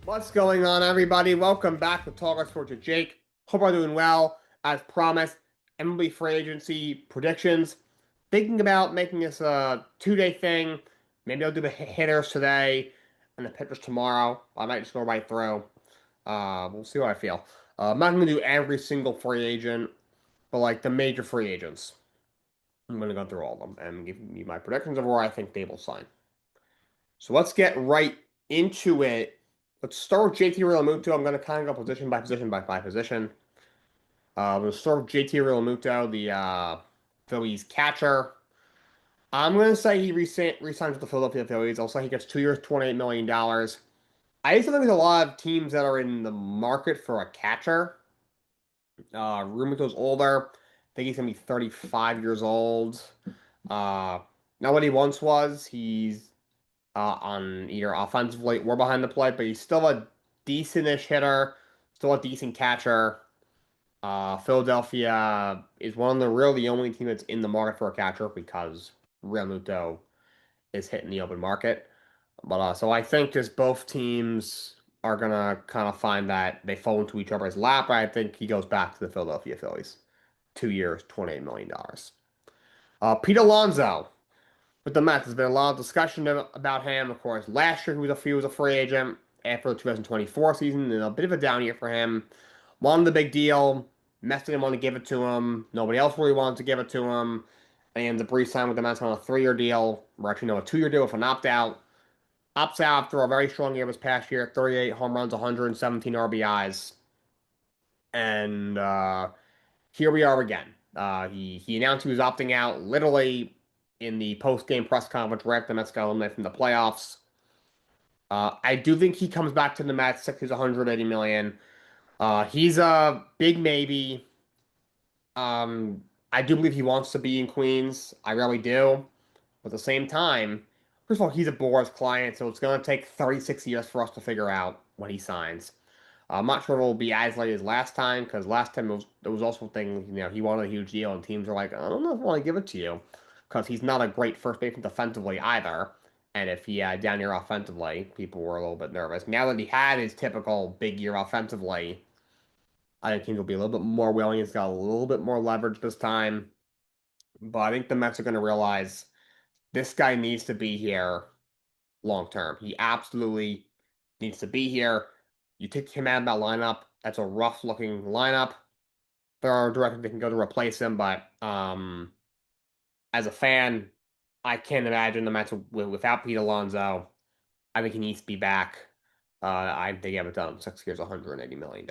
What's going on, everybody? Welcome back to Talkin Sports with Jake. Hope you're doing well. As promised, MLB free agency predictions. Thinking about making this a 2-day thing. Maybe I'll do the hitters today and the pitchers tomorrow. I might just go right through. We'll see how I feel. I'm not going to do every single free agent, but like the major free agents. I'm going to go through all of them and give you my predictions of where I think they will sign. So let's get right into it. Let's start with JT Realmuto. I'm going to kind of go position by position by position. We'll start with JT Realmuto, the Phillies catcher. I'm going to say he resigns with the Philadelphia Phillies. I'll say he gets 2 years, $28 million. I used to think there's a lot of teams that are in the market for a catcher. Realmuto's older. I think he's going to be 35 years old. Not what he once was. He's on either offensively or behind the plate, but he's still a decentish hitter, still a decent catcher. Philadelphia is one of the really the only team that's in the market for a catcher because Realmuto is hitting the open market. But so I think just both teams are gonna kind of find that they fall into each other's lap. I think he goes back to the Philadelphia Phillies. 2 years, $28 million. Pete Alonso with the Mets. There's been a lot of discussion about him. Of course, last year he was a free agent after the 2024 season, and a bit of a down year for him. Wanted the big deal. Mets didn't want to give it to him. Nobody else really wanted to give it to him. And the Breeze signed with the Mets on a 3-year deal, or actually no, a 2-year deal with an opt-out. Opts out after a very strong year this past year, 38 home runs, 117 RBIs. And here we are again. He announced he was opting out literally in the post-game press conference right after the Mets got eliminated from the playoffs. I do think he comes back to the Mets, 6 years, 180 million. He's a big maybe. I do believe he wants to be in Queens. I really do. But at the same time, first of all, he's a Boras client, so it's going to take 36 years for us to figure out when he signs. I'm not sure if it'll be as late as last time, because last time it was also a thing, he wanted a huge deal, and teams are like, I don't know if I want to give it to you, because he's not a great first baseman defensively either. And if he had down here offensively, people were a little bit nervous. Now that he had his typical big year offensively, I think teams will be a little bit more willing. He's got a little bit more leverage this time. But I think the Mets are going to realize this guy needs to be here long term. He absolutely needs to be here. You take him out of that lineup, that's a rough looking lineup. There are directors that can go to replace him, but as a fan, I can't imagine the Mets without Pete Alonso. I think he needs to be back. I think they have it done. 6 years, $180 million.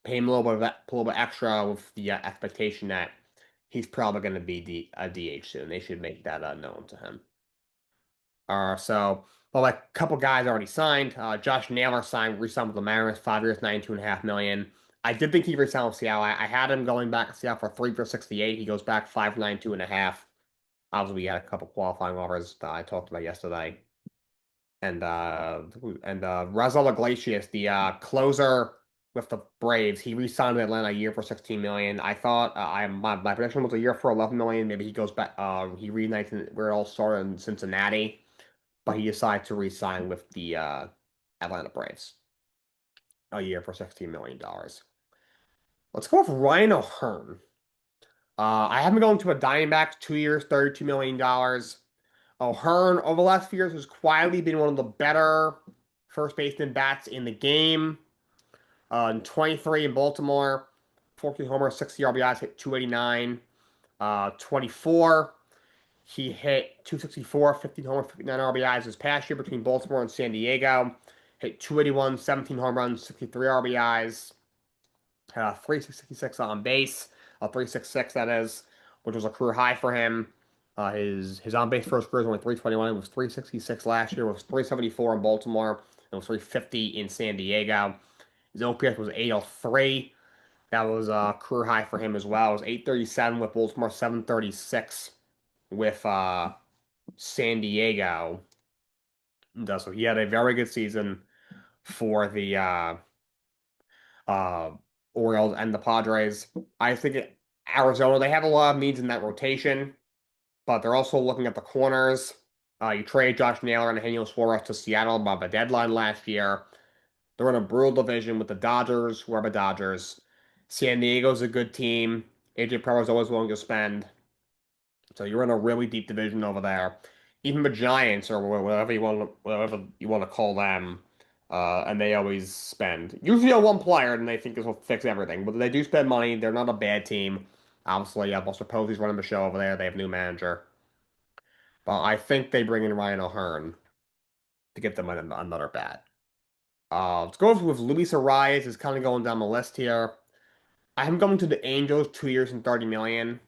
Pay him a little bit extra with the expectation that he's probably going to be a DH soon. They should make that known to him. Well, like a couple guys already signed. Josh Naylor re-signed with the Mariners, 5 years, 92.5 million. I did think he re-signed with Seattle. I had him going back to Seattle for 3 for 68. He goes back 5 for 92.5. Obviously, we had a couple qualifying offers that I talked about yesterday. And Raisel Iglesias, the closer with the Braves, he re-signed with Atlanta a year for 16 million. I thought my prediction was a year for 11 million. Maybe he goes back. He reunites where it all started in Cincinnati, but he decided to re-sign with the Atlanta Braves a year for $16 million. Let's go with Ryan O'Hearn. I have him going to a Diamondbacks, 2 years, $32 million. O'Hearn, over the last few years, has quietly been one of the better first baseman bats in the game. In 23 in Baltimore, 14 homers, 60 RBIs, hit 289. 24, he hit 264, 15 homers, 59 RBIs this past year between Baltimore and San Diego. Hit 281, 17 home runs, 63 RBIs. 366 on base, 366 that is, which was a career high for him. His on base first career was only 321. It was 366 last year. It was 374 in Baltimore. It was 350 in San Diego. His OPS was 803. That was a career high for him as well. It was 837 with Baltimore, 736 with San Diego. So he had a very good season for the uh, Orioles and the Padres. I think Arizona, they have a lot of needs in that rotation, but they're also looking at the corners. You trade Josh Naylor and Daniel Suarez to Seattle by the deadline last year. They're in a brutal division with the Dodgers, whoever Dodgers. San Diego's a good team. AJ Prella's always willing to spend. So you're in a really deep division over there. Even the Giants or whatever you want to call them, and they always spend. Usually on one player, and they think this will fix everything. But they do spend money. They're not a bad team. Obviously, Buster Posey's running the show over there. They have a new manager. But I think they bring in Ryan O'Hearn to get them another bat. Let's go with Luis Arias is kind of going down the list here. I'm going to the Angels, 2 years and 30 million.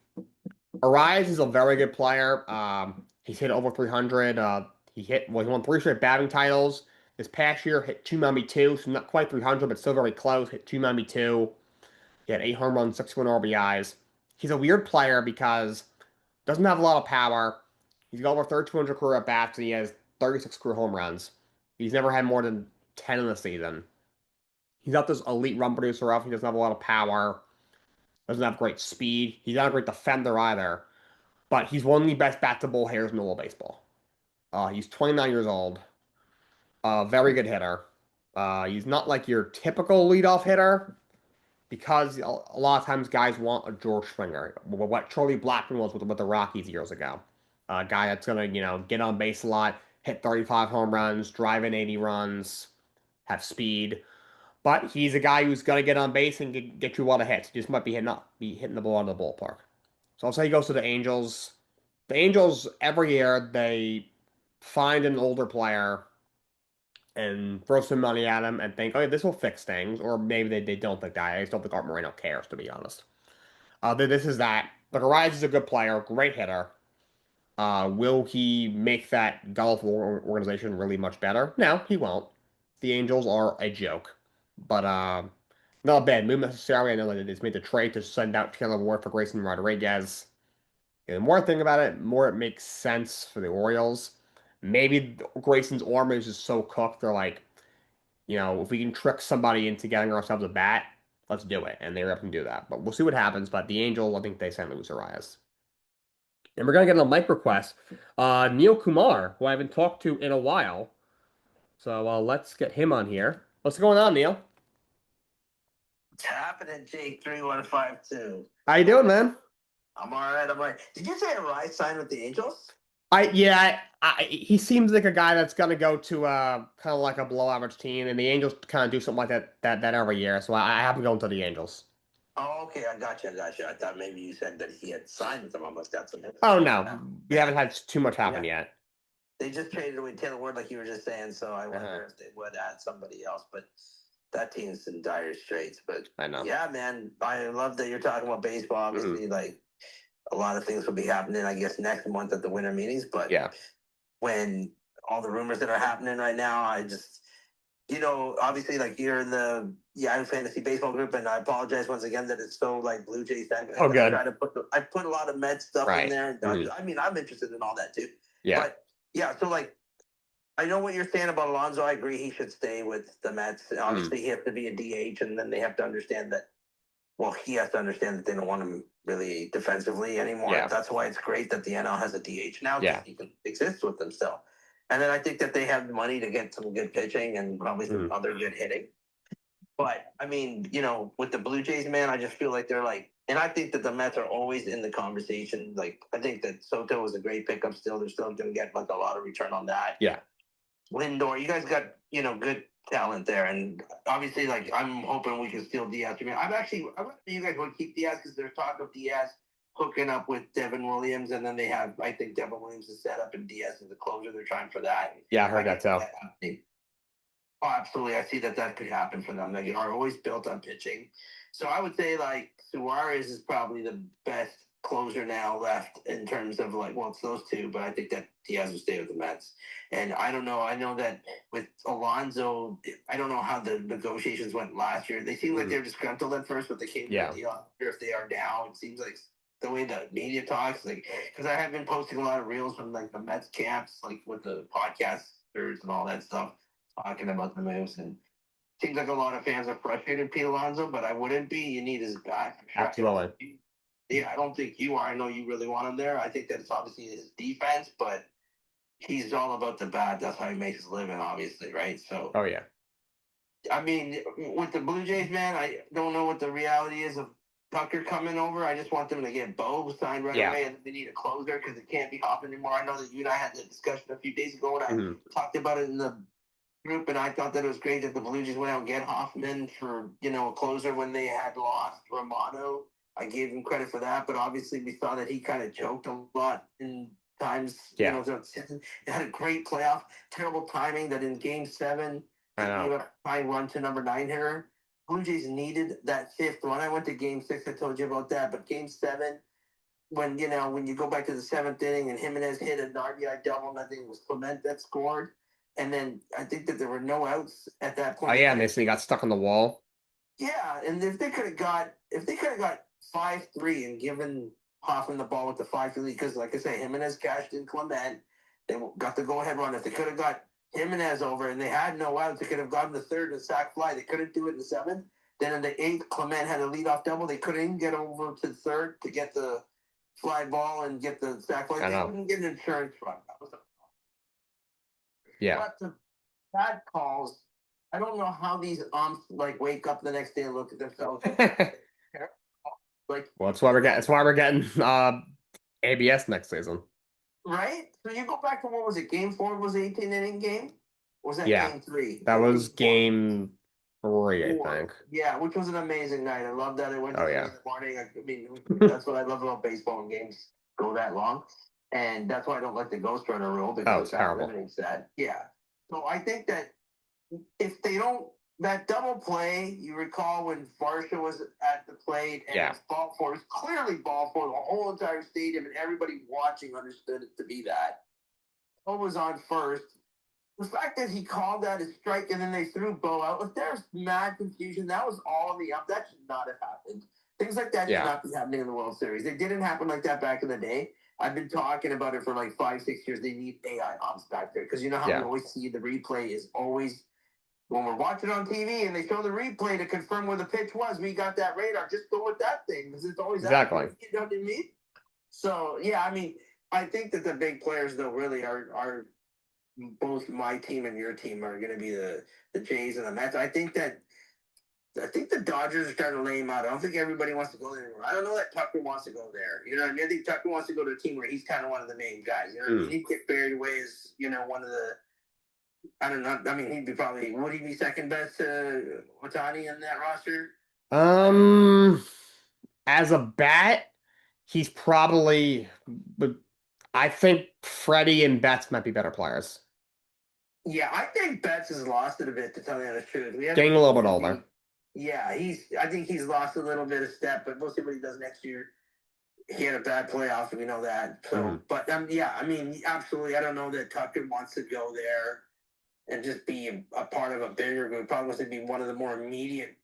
Arias is a very good player. He's hit over 300. He won 3 straight batting titles. This past year, hit 292, so not quite 300, but still very close. Hit 292. He had 8 home runs, 61 RBIs. He's a weird player because doesn't have a lot of power. He's got over 3,200 career at bats, and he has 36 career home runs. He's never had more than 10 in the season. He's not this elite run producer off. He doesn't have a lot of power. Doesn't have great speed. He's not a great defender either. But he's one of the best bat-to-ball hitters in all of baseball. He's 29 years old. Very good hitter. He's not like your typical leadoff hitter because a lot of times guys want a George Springer. What Charlie Blackmon was with the Rockies years ago. A guy that's going to, get on base a lot, hit 35 home runs, drive in 80 runs, have speed. But he's a guy who's going to get on base and get you a lot of hits. He just might be hitting the ball out of the ballpark. So I'll say he goes to the Angels. The Angels, every year, they find an older player and throw some money at him and think, oh, this will fix things. Or maybe they don't think that. I just don't think Art Moreno cares, to be honest. This is that. But Arias is a good player, great hitter. Will he make that golf organization really much better? No, he won't. The Angels are a joke. But not a bad move necessarily. I know that it's made the trade to send out Taylor Ward for Grayson Rodriguez. And the more I think about it, more it makes sense for the Orioles. Maybe Grayson's arm is just so cooked, they're like, if we can trick somebody into getting ourselves a bat, let's do it. And they're able to do that. But we'll see what happens. But the Angels, I think they send Luis Arias. And we're going to get a mic request. Neil Kumar, who I haven't talked to in a while. So let's get him on here. What's going on, Neil? What's happening, Jake 3152? How you doing, man? I'm all right. I'm all right. Did you say Arias signed with the Angels? He seems like a guy that's gonna go to kind of like a below average team, and the Angels kind of do something like that every year. So I have him going to the Angels. Oh, okay. I got you. I thought maybe you said that he had signed with them. I must have some. Oh no, we haven't had too much happen yet. They just traded away Taylor Ward, like you were just saying. So I wonder if they would add somebody else, but that team's in dire straits. But I know. Yeah, man. I love that you're talking about baseball. Obviously, like a lot of things will be happening, I guess, next month at the winter meetings. But yeah, when all the rumors that are happening right now, I just, obviously, like you're in the Yahoo Fantasy Baseball group, and I apologize once again that it's so like Blue Jays centric. Oh, good. I put a lot of Mets stuff in there. I mean, I'm interested in all that too. Yeah. But yeah, so like, I know what you're saying about Alonso. I agree he should stay with the Mets. Obviously, he has to be a DH, and then they have to understand that. Well, he has to understand that they don't want him really defensively anymore. Yeah. That's why it's great that the NL has a DH now. Yeah. He can exist with them still. And then I think that they have money to get some good pitching and probably some other good hitting. But, I mean, with the Blue Jays, man, I just feel like they're like, and I think that the Mets are always in the conversation. Like, I think that Soto was a great pickup still. They're still going to get like a lot of return on that. Yeah. Lindor, you guys got, good talent there, and obviously, like, I'm hoping we can steal Diaz. I mean, I want you guys want to keep Diaz because there's talk of Diaz hooking up with Devin Williams, and then they have, I think, Devin Williams is set up and Diaz is the closer. They're trying for that. Yeah, I heard that too. Oh, absolutely. I see that could happen for them. They are always built on pitching. So I would say, like, Suarez is probably the best closer now left in terms of, like, well, it's those two, but I think that Diaz will stay with the Mets. And I don't know. I know that with Alonso, I don't know how the negotiations went last year. They seemed like they were disgruntled at first, but they came to a deal. If they are now, it seems like the way the media talks, like, because I have been posting a lot of reels from, like, the Mets camps, like, with the podcasters and all that stuff, talking about the moves. And it seems like a lot of fans are frustrated, Pete Alonso, but I wouldn't be. You need his guy. Absolutely. Yeah, I don't think you are. I know you really want him there. I think that it's obviously his defense, but he's all about the bat. That's how he makes his living, obviously, right? So. Oh, yeah. I mean, with the Blue Jays, man, I don't know what the reality is of Tucker coming over. I just want them to get Bo signed right Yeah. away, and they need a closer because it can't be off anymore. I know that you and I had the discussion a few days ago, and I Mhm. talked about it in the group, and I thought that it was great that the Blue Jays went out and get Hoffman for a closer when they had lost Romano. I gave him credit for that, but obviously we saw that he kind of choked a lot in times. Yeah. So it had a great playoff. Terrible timing that in Game 7 I they gave know. up a high run to number 9 hitter. Blue Jays needed that fifth one. I went to Game 6. I told you about that, but Game 7 when you go back to the seventh inning and Jimenez hit an RBI double, and I think it was Clement that scored. And then I think that there were no outs at that Oh point. yeah, and they got stuck on the wall. Yeah, and if they could have got 5-3 and given Hoffman the ball with the 5-3, because like I say, Jimenez cashed in Clement, they got the go ahead run. If they could have got Jimenez over and they had no outs, they could have gotten the third and sack fly. They couldn't do it in the seventh. Then in the eighth, Clement had a leadoff double. They couldn't even get over to the third to get the fly ball and get the sack fly. I They know. couldn't get an insurance run. Yeah. But the bad calls, I don't know how these umps like wake up the next day and look at themselves. Like, Well, that's why we're getting. That's why we're getting ABS next season. right? So you go back to what was it? Game 4 was 18 inning game. Or was that Yeah, game 3? that That was was game 4. game 3, I 4. think. Yeah, which was an amazing night. I love that it went to Oh 3 yeah. in the morning. I mean, that's what I love about baseball when games go that long. And that's why I don't like the ghost runner rule Oh, because it's that terrible. eliminates that. Yeah. So I think that if they don't that double play, you recall when Varsha was at the plate and it Yeah. was ball four, it was clearly ball four. The whole entire stadium and everybody watching understood it to be that. Bo was on first. The fact that he called that a strike and then they threw Bo out, if there's mad confusion, that was all in the up. That should not have happened. Things like that should Yeah. not be happening in the World Series. It didn't happen like that back in the day. I've been talking about it for like 5-6 years. They need AI ops back there because you know how we Yeah. always see the replay is always when we're watching on TV and they show the replay to confirm where the pitch was, we got that radar. Just go with that thing because it's always Exactly. accurate. You know what I mean? So yeah, I mean, I think that the big players though really are both my team and your team are going to be the Jays and the Mets. I think the Dodgers are starting to lay him out. I don't think everybody wants to go there anymore. I don't know that Tucker wants to go there. You know what I mean? I think Tucker wants to go to a team where he's kind of one of the main guys. You know what I mean? He'd get buried away as one of the I don't know. I mean, would he be second best to Otani in that roster? Um, as a bat, he's probably. But I think Freddie and Betts might be better players. Yeah, I think Betts has lost it a bit, to tell you the truth. Getting a little bit older. Yeah, I think he's lost a little bit of step, but we'll see what he does next year. He had a bad playoff, and we know that. So, but yeah, I mean, absolutely. I don't know that Tucker wants to go there and just be a part of a bigger group. Probably wants to be one of the more immediate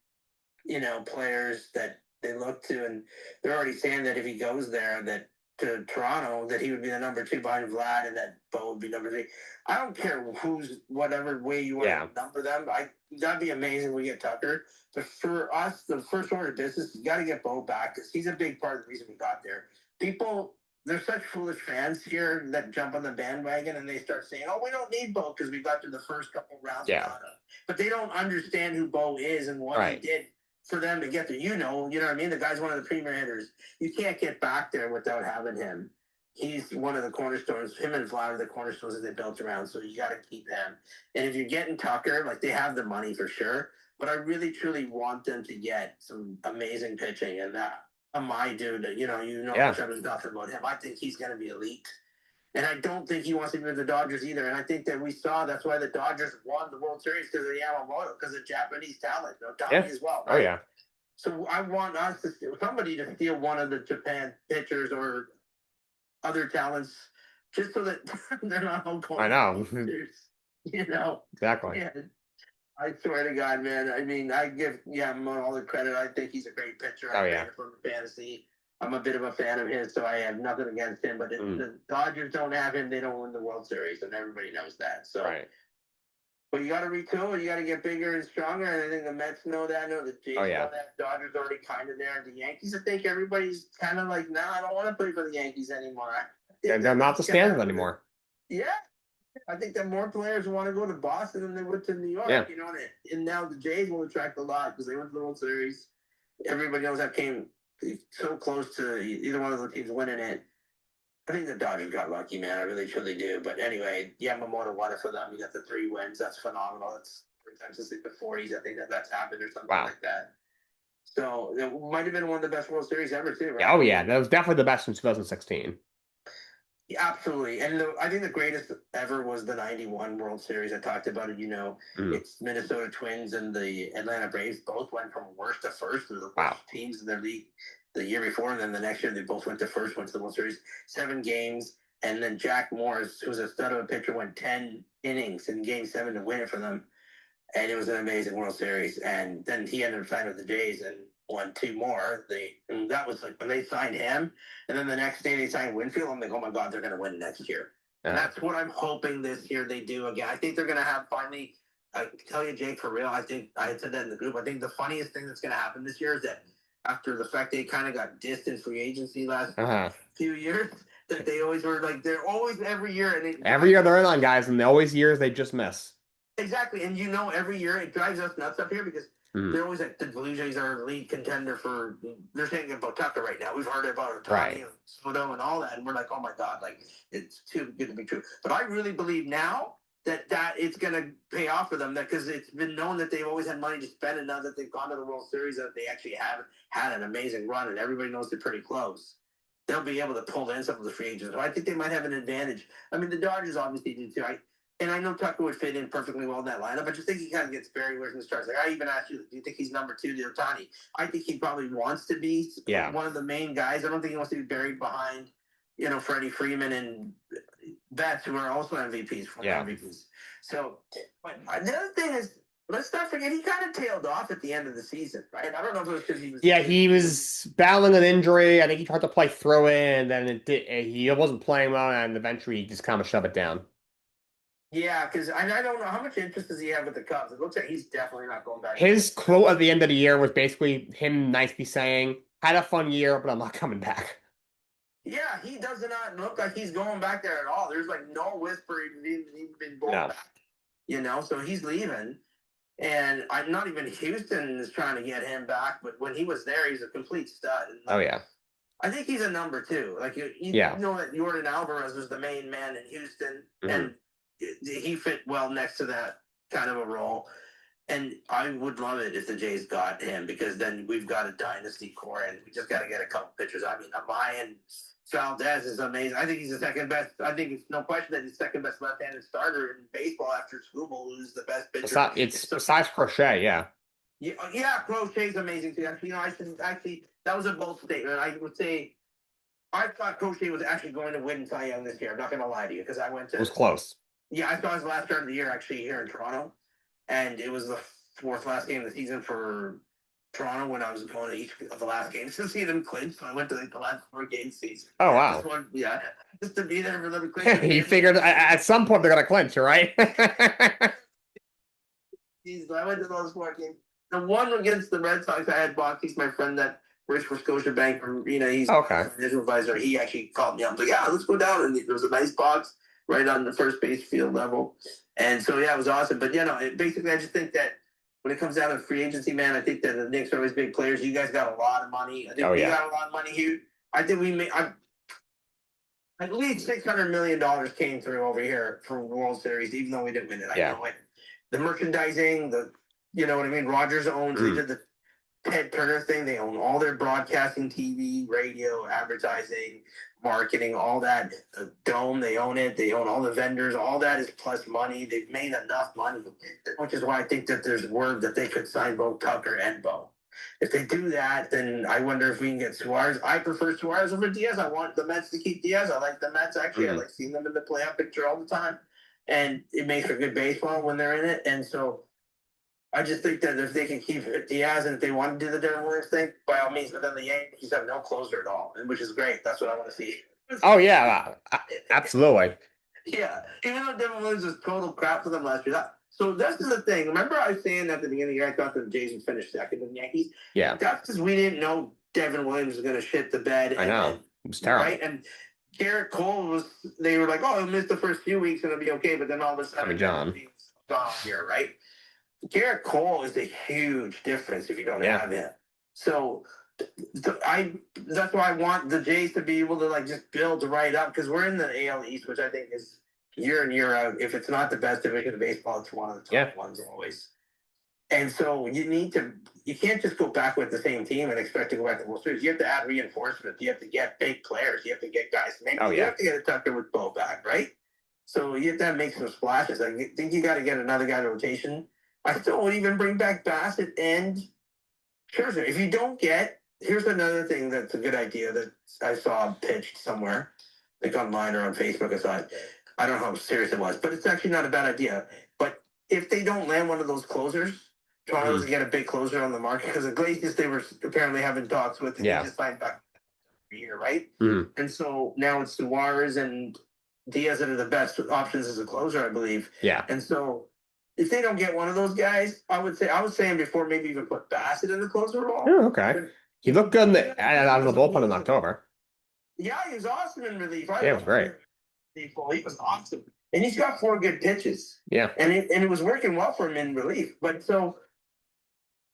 players that they look to, and they're already saying that if he goes there, that to Toronto, that he would be the number 2 behind Vlad, and that Bo would be number 3. I don't care whatever way you want to number them. That'd be amazing. We get Tucker, but for us, the first order of business, you got to get Bo back because he's a big part of the reason we got there. People. There's such foolish fans here that jump on the bandwagon and they start saying, "Oh, we don't need Bo because we got to the first couple rounds without him." But they don't understand who Bo is and what he did for them to get there. You know what I mean? The guy's one of the premier hitters. You can't get back there without having him. He's one of the cornerstones. Him and Vlad are the cornerstones that they built around, so you got to keep him. And if you're getting Tucker, like they have the money for sure, but I really truly want them to get some amazing pitching, and that my dude, much I've been talking about him. I think he's going to be elite. And I don't think he wants to be with the Dodgers either. And I think that we saw that's why the Dodgers won the World Series because of Yamamoto, because of Japanese talent, Tommy as well. Right? Oh yeah. So I want us to somebody to steal one of the Japan pitchers or other talents, just so that they're not home court. I know. Exactly. Yeah. I swear to God, man. I mean, I give Yamamoto all the credit. I think he's a great pitcher. I played for fantasy. I'm a bit of a fan of his, so I have nothing against him. But if the Dodgers don't have him, they don't win the World Series, and everybody knows that. So, but you got to retool. You got to get bigger and stronger. And I think the Mets know that. I know the Jays know that. Dodgers already kind of there. The Yankees, I think everybody's kind of like, nah, I don't want to play for the Yankees anymore. They're not the standard anymore. Yeah. I think that more players want to go to Boston than they would to New York. Yeah. And now the Jays will attract a lot because they went to the World Series. Everybody knows that came so close to either one of the teams winning it. I think the Dodgers got lucky, man. I really truly do. But anyway, Yamamoto won it for them. He got the 3 wins. That's phenomenal. It's 3 times since the 40s. I think that's happened or something Wow. like that. So it might have been one of the best World Series ever, too, Yeah, oh right? yeah, that was definitely the best in 2016. Yeah, absolutely. And I think the greatest ever was the 91 World Series. I talked about it. Mm. It's Minnesota Twins and the Atlanta Braves both went from worst to first. They're the worst Wow. teams in their league the year before. And then the next year, they both went to first, went to the World Series, 7 games. And then Jack Morris, who's a stud of a pitcher, went 10 innings in game 7 to win it for them. And it was an amazing World Series. And then he ended up signing with the Jays and won 2 more. And that was like when they signed him, and then the next day they signed Winfield. I'm like, oh my god, they're going to win next year. And Uh, that's what I'm hoping this year they do again. I think they're going to have finally. I tell you, Jake, for real. I think I had said that in the group. I think the funniest thing that's going to happen this year is that after the fact they kind of got dissed in free agency last uh-huh. few years, that they always were like they're always every year, and it Every drives year they're in on guys, and always years they just miss. exactly. And every year it drives us nuts up here because Mm. they're always like the Blue Jays are lead contender for. They're saying about Tucker right now. We've heard about Otani Right. and Soto and all that, and we're like, oh my god, like it's too good to be true. But I really believe now that it's going to pay off for them. That because it's been known that they've always had money to spend, and now that they've gone to the World Series, that they actually have had an amazing run, and everybody knows they're pretty close. They'll be able to pull in some of the free agents. So I think they might have an advantage. I mean, the Dodgers obviously do too. And I know Tucker would fit in perfectly well in that lineup. I just think he kind of gets buried where he starts. Like I even asked you, do you think he's number 2 to Otani? I think he probably wants to be Yeah. one of the main guys. I don't think he wants to be buried behind, Freddie Freeman and Betts, who are also MVPs, former Yeah. MVPs. So, but the other thing is, let's not forget he kind of tailed off at the end of the season, right? I don't know if it was because he was. Yeah, he was battling an injury. I think he tried to play through it, and then he wasn't playing well, and eventually he just kind of shoved it down. Yeah, because I don't know how much interest does he have with the Cubs. It looks like he's definitely not going back. His quote at the end of the year was basically him nicely saying, "Had a fun year, but I'm not coming back." Yeah, he does not look like he's going back there at all. There's like no whisper he's been going No. back. So he's leaving. And I'm not even Houston is trying to get him back, but when he was there, he's a complete stud. And Oh yeah. I think he's a number 2. Like Yeah. know that Jordan Alvarez was the main man in Houston, Mhm. and he fit well next to that kind of a role. And I would love it if the Jays got him because then we've got a dynasty core and we just got to get a couple pitchers. I mean, Amayan Valdez is amazing. I think he's the second best. I think it's no question that he's the second best left-handed starter in baseball after Skubal, who's the best pitcher. It's besides Crochet, yeah. Yeah, Crochet's amazing too. Actually, that was a bold statement. I would say I thought Crochet was actually going to win Cy Young this year. I'm not going to lie to you because I went to. It was close. Yeah, I saw his last start of the year actually here in Toronto, and it was the 4th last game of the season for Toronto when I was going to each of the last games to see them clinch. So I went to the last 4 games season. Oh wow! Just to be there for them to clinch. You figured at some point they're gonna clinch, right? I went to those 4 games. The one against the Red Sox, I had Bach. He's my friend that works for Scotiabank. He's okay. His advisor. He actually called me up. Like, yeah, let's go down. And there was a nice box right on the first base field level. And so, yeah, it was awesome. But, basically, I just think that when it comes down to free agency, man, I think that the Knicks are always big players. You guys got a lot of money. I think we got a lot of money here. I think we made at least $600 million came through over here for the World Series, even though we didn't win it. I know it. The merchandising, you know what I mean? Rogers owns, they did the Ted Turner thing. They own all their broadcasting, TV, radio, advertising, marketing, all that. The Dome, they own it. They own all the vendors. All that is plus money. They've made enough money, which is why I think that there's word that they could sign both Tucker and Bo. If they do that, then I wonder if we can get Suarez. I prefer Suarez over Diaz. I want the Mets to keep Diaz. I like the Mets, actually. I like seeing them in the playoff picture all the time. And it makes for good baseball when they're in it. And so I just think that if they can keep Diaz and if they want to do the Devin Williams thing, by all means. But then the Yankees have no closer at all, which is great. That's what I want to see. Oh, yeah. Absolutely. Yeah. Even though Devin Williams was total crap for them last year. So this is the thing. Remember I was saying at the beginning of the year, I thought the Jays would finish second in the Yankees? Yeah. That's because we didn't know Devin Williams was going to shit the bed. I know. It was terrible. Right? And Garrett Cole was. They were like, "Oh, he'll miss the first few weeks and it'll be okay," but then all of a I mean, sudden, John. he's gone here, right? Garrett Cole is a huge difference if you don't Yeah. have him. So I that's why I want the Jays to be able to like just build right up because we're in the AL East, which I think is year in year out. If it's not the best division of baseball, it's one of the Yeah. top ones always. And so you can't just go back with the same team and expect to go back to the World Series. You have to add reinforcements. You have to get big players. You have to get guys. Maybe Oh, you yeah. have to get a Tucker with Bo back, right? So you have to make some splashes. I think you got to get another guy in rotation. I still would even bring back Bassett and Scherzer. If you don't get, here's another thing that's a good idea that I saw pitched somewhere, like online or on Facebook. I saw it. I don't know how serious it was, but it's actually not a bad idea. But if they don't land one of those closers, Toronto doesn't get a big closer on the market because the Glaciers they were apparently having talks with, and Yeah. he just signed back for a year, right? Mhm. And so now it's Suarez and Diaz that are the best options as a closer, I believe. Yeah. And so if they don't get one of those guys, I was saying before maybe even put Bassett in the closer role. Oh, okay. He looked good out of the bullpen in October. Yeah, he was awesome in relief. Yeah, it was great. He was awesome, and he's got 4 good pitches. Yeah. And it was working well for him in relief. But so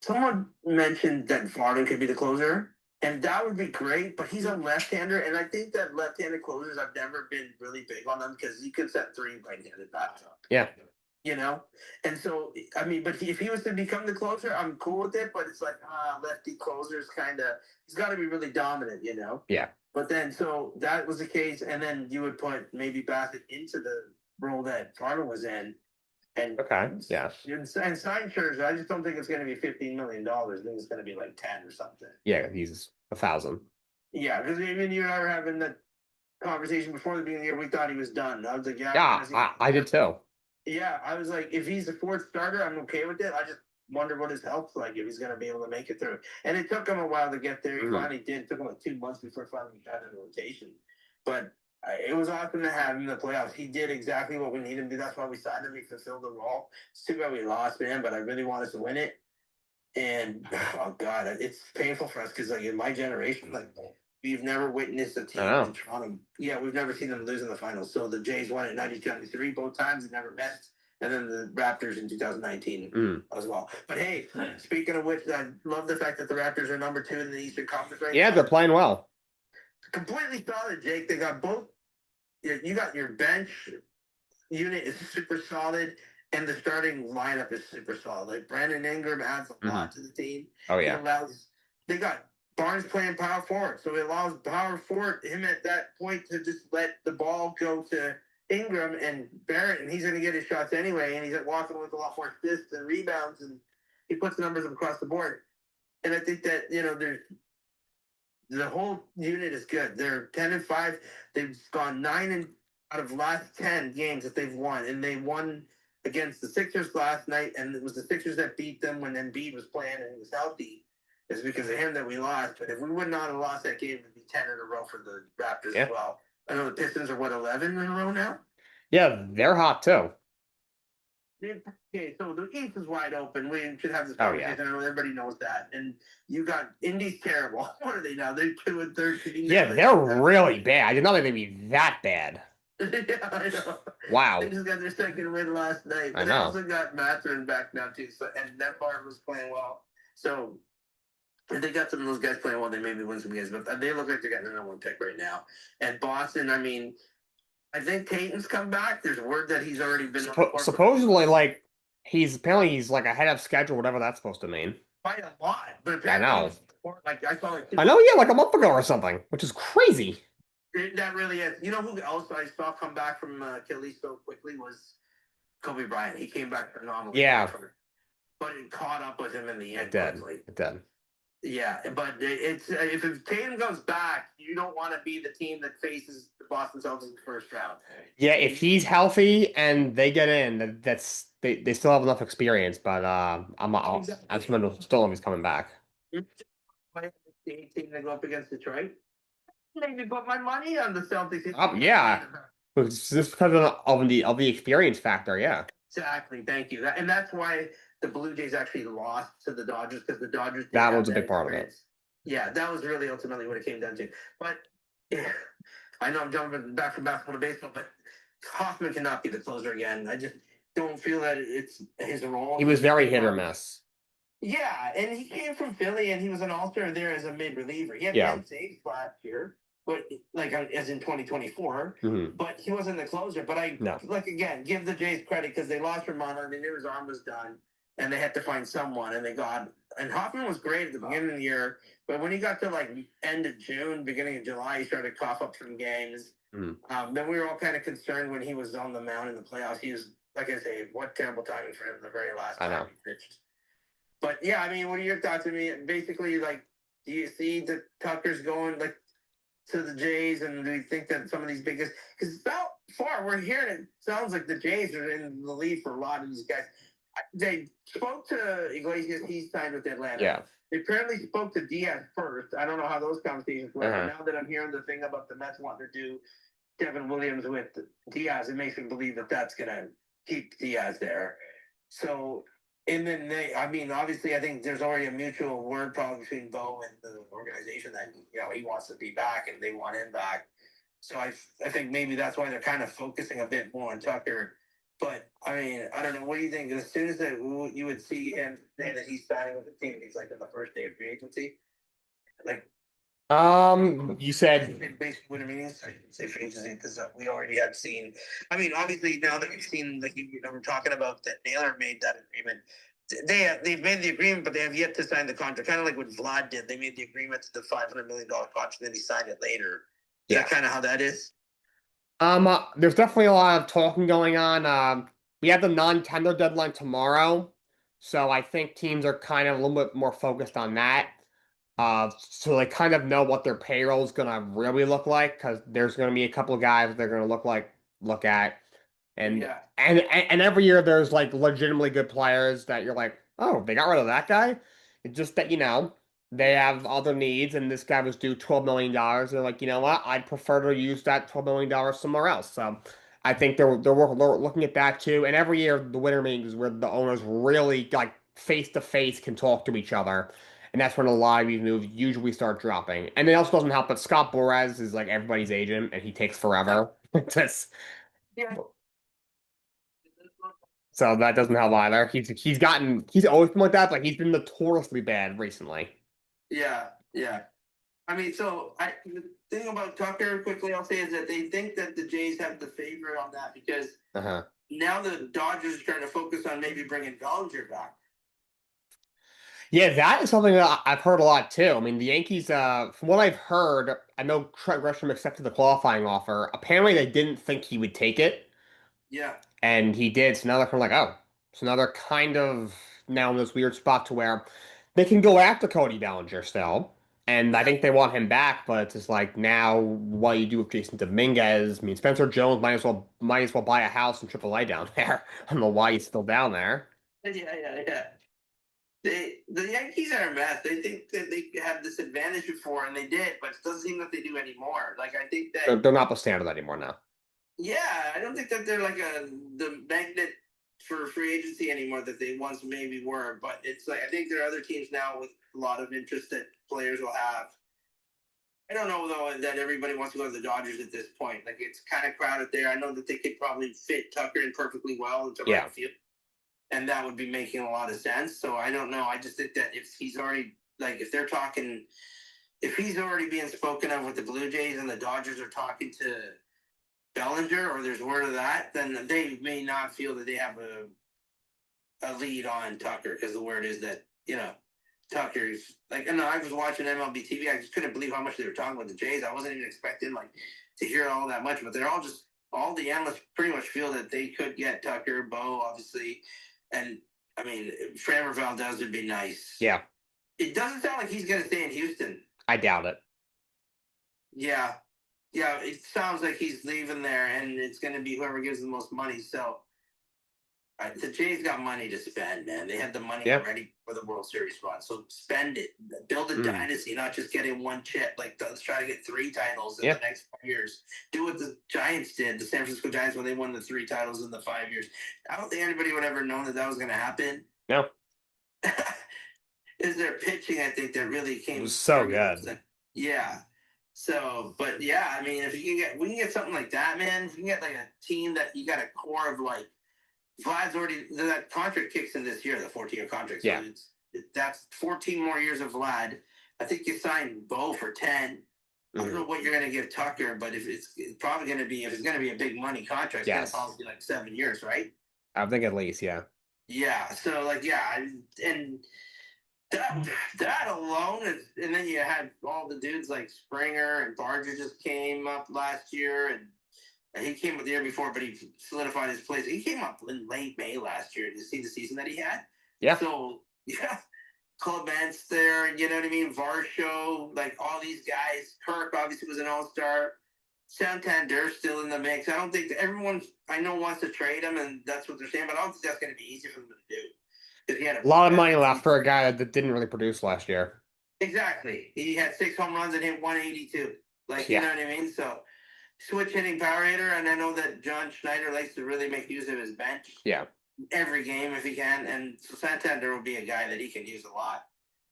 someone mentioned that Varden could be the closer, and that would be great. But he's a left-hander, and I think that left-handed closers I've never been really big on them because you could set 3 right-handed bats up. Yeah. You know, and so I mean, but if he was to become the closer, I'm cool with it. But it's like lefty closers kind of. He's got to be really dominant, you know. Yeah. But then, so that was the case, and then you would put maybe Bassett into the role that Farmer was in, and Okay. Yeah. and sign Scherzer. I just don't think it's going to be $15 million. I think it's going to be like 10 or something. Yeah. He's 1,000. Yeah, because even you and I were having that conversation before the beginning of the year. We thought he was done. I was like, Yeah, I did too. Yeah, I was like, if he's a 4th starter, I'm okay with it. I just wonder what his health's like, if he's going to be able to make it through. And it took him a while to get there. He finally did. It took him like 2 months before finally got in rotation. But it was awesome to have him in the playoffs. He did exactly what we needed him to do. That's why we signed him. He fulfilled the role. It's too bad we lost, man, but I really wanted us to win it. And, oh, God, it's painful for us because, like, in my generation, like, we've never witnessed a team in Toronto. Yeah, we've never seen them lose in the finals. So the Jays won it in 92-93 both times. They never missed. And then the Raptors in 2019 as well. But hey, speaking of which, I love the fact that the Raptors are number 2 in the Eastern Conference right now. Yeah, they're playing well. Completely solid, Jake. They got both. You got your bench unit is super solid, and the starting lineup is super solid. Like Brandon Ingram adds a lot to the team. Oh, yeah. They got Barnes playing power forward, so it allows power forward him at that point to just let the ball go to Ingram and Barrett, and he's going to get his shots anyway, and he's walking with a lot more assists and rebounds, and he puts numbers across the board. And I think that, there's the whole unit is good. They're 10-5. They've gone 9 out of last 10 games that they've won, and they won against the Sixers last night, and it was the Sixers that beat them when Embiid was playing and he was healthy. It's because of him that we lost. But if we would not have lost that game, it would be 10 in a row for the Raptors as well. I know the Pistons are, 11 in a row now? Yeah, they're hot, too. Okay, so the East is wide open. We should have this conversation. I know everybody knows that. And you got Indy's terrible. What are they now? They're 2-13. Yeah, they're really bad. I did not think they'd be that bad. Yeah, I know. Wow. They just got their second win last night. But they also got Mathurin back now, too. So, and Netbar was playing well. So if they got some of those guys playing well, they maybe win some games. But they look like they're getting the number 1 pick right now. And Boston, I mean, I think Peyton's come back. There's word that he's already been supposedly, like, he's like ahead of schedule, whatever that's supposed to mean. By a lot. But apparently, I know. I know, yeah, like a month ago or something, which is crazy. That really is. You know who else I saw come back from Achilles so quickly was Kobe Bryant. He came back phenomenally. Yeah. But it caught up with him in the end. It did. Yeah, but it's if Tatum goes back, you don't want to be the team that faces the Boston Celtics in the first round. Yeah, if he's healthy and they get in, they still have enough experience. But I'm still if he's coming back. The team that go up against Detroit. Maybe put my money on the Celtics. Yeah, just because of the experience factor. Yeah, exactly. Thank you. And that's why the Blue Jays actually lost to the Dodgers because the Dodgers. That was a big part of it. Yeah, that was really ultimately what it came down to. But yeah, I know I'm jumping back from basketball to baseball, but Hoffman cannot be the closer again. I just don't feel that it's his role. He was He's very way hit or more. miss. Yeah, and he came from Philly, and he was an all-star there as a mid reliever. He had Yeah. 10 saves last year, but like as in 2024. Hmm. But he wasn't the closer. But I No. like again give the Jays credit because they lost Romano, and they knew his arm was done, and they had to find someone, and they got. And Hoffman was great at the beginning of the year, but when he got to like end of June, beginning of July, he started to cough up some games. Hmm. Then we were all kind of concerned when he was on the mound in the playoffs. He was, like I say, what terrible timing for him the very last I time know. he pitched. But yeah, I mean, what are your thoughts? I mean, basically, like, do you see that Tucker's going like to the Jays, and do you think that some of these biggest because so far we're hearing it sounds like the Jays are in the lead for a lot of these guys. They spoke to Iglesias; he's signed with Atlanta. Yeah. They apparently spoke to Diaz first. I don't know how those conversations went, but Uh-huh. now that I'm hearing the thing about the Mets wanting to do Devin Williams with Diaz, it makes me believe that that's going to keep Diaz there. So, and then I mean, obviously, I think there's already a mutual word probably between Bo and the organization that he wants to be back and they want him back. So I think maybe that's why they're kind of focusing a bit more on Tucker. But I mean, I don't know. What do you think? As soon as that you would see him say that he's signing with the team, he's like on the first day of free agency, like You said, basically what I mean is I say free agency because we already had seen. I mean, obviously now that we've seen, like we're talking about that Naylor made that agreement. They've made the agreement, but they have yet to sign the contract. Kind of like what Vlad did. They made the agreement to the $500 million contract, and then he signed it later. Is yeah. that kind of how that is? There's definitely a lot of talking going on. We have the non-tender deadline tomorrow, so I think teams are kind of a little bit more focused on that. So they kind of know what their payroll is gonna really look like because there's gonna be a couple of guys they're gonna look at, and Yeah. and every year there's like legitimately good players that you're like, oh, they got rid of that guy. It's just that they have other needs, and this guy was due $12 million. They're like, you know what? I'd prefer to use that $12 million somewhere else. So I think they're looking at that too. And every year the winter meetings is where the owners really like face to face can talk to each other. And that's when a lot of these moves usually start dropping. And it also doesn't help that Scott Boras is like everybody's agent and he takes forever. That's- Yeah. so that doesn't help either. He's always been like that, but he's been notoriously bad recently. Yeah. Yeah. I mean, so the thing about Tucker, quickly, I'll say is that they think that the Jays have the favorite on that because Uh-huh. now the Dodgers are trying to focus on maybe bringing Bellinger back. Yeah, that is something that I've heard a lot too. I mean, the Yankees, from what I've heard, I know Trent Grisham accepted the qualifying offer. Apparently, they didn't think he would take it, Yeah. and he did. So now they're kind of like, oh, so now they're kind of now in this weird spot to where they can go after Cody Bellinger still, and I Yeah. think they want him back. But it's just like now, what do you do with Jason Dominguez? I mean, Spencer Jones might as well buy a house in AAA down there. I don't know why he's still down there. Yeah. Yeah. Yeah. The Yankees are a mess. They think that they had this advantage before, and they did, but it doesn't seem that they do anymore. Like I think They're, that, they're not the standard anymore now. yeah, I don't think that they're like the magnet for free agency anymore that they once maybe were. But it's like I think there are other teams now with a lot of interest that players will have. I don't know though that everybody wants to go to the Dodgers at this point. Like it's kind of crowded there. I know that they could probably fit Tucker in perfectly well into Yeah. right field, and that would be making a lot of sense. So I don't know. I just think that if he's already like if they're talking, if he's already being spoken of with the Blue Jays and the Dodgers are talking to Bellinger or there's word of that, then they may not feel that they have a lead on Tucker because the word is that Tucker's like. And I was watching MLB TV. I just couldn't believe how much they were talking about the Jays. I wasn't even expecting like to hear all that much, but they're all the analysts pretty much feel that they could get Tucker, Bo, obviously, and I mean Framber Valdez would be nice. Yeah. It doesn't sound like he's going to stay in Houston. I doubt it. Yeah, yeah. It sounds like he's leaving there, and it's going to be whoever gives the most money. So the Jays got money to spend, man. They had the money Yeah. already for the World Series run. So spend it. Build a Mm. dynasty, not just getting one chip. Like, let's try to get 3 titles in Yeah. the next 5 years. Do what the Giants did, the San Francisco Giants, when they won the 3 titles in the 5 years. I don't think anybody would ever known that that was going to happen. No. Is their pitching, I think, that really It came was so through. good. Yeah. So, but yeah, I mean, if you can get, we can get something like that, man. If you can get like a team that you got a core of like Vlad's already that contract kicks in this year, the 14-year contract. So Yeah. that's 14 more years of Vlad. I think you signed Bo for 10. I don't know Mhm. what you're going to give Tucker, but if it's probably going to be if it's going to be a big money contract, it's going to Yes. probably be like 7 years, right? I think at least, yeah. Yeah. So like yeah, and that that alone is, and then you had all the dudes like Springer and Barger just came up last year, and he came up the year before, but he solidified his place. He came up in late May last year to see the season that he had. Yeah. So yeah, Clements there, you know what I mean? Varsho, like all these guys. Kirk obviously was an all-star. Santander still in the mix. I don't think everyone I know wants to trade him, and that's what they're saying. But I don't think that's going to be easy for them to do because he had a A lot of money bad left for season. a guy that didn't really produce last year. Exactly. He had 6 home runs and hit 182. Like you Yeah. know what I mean? So switch hitting power hitter, and I know that John Schneider likes to really make use of his bench Yeah. every game if he can, and so Santander will be a guy that he can use a lot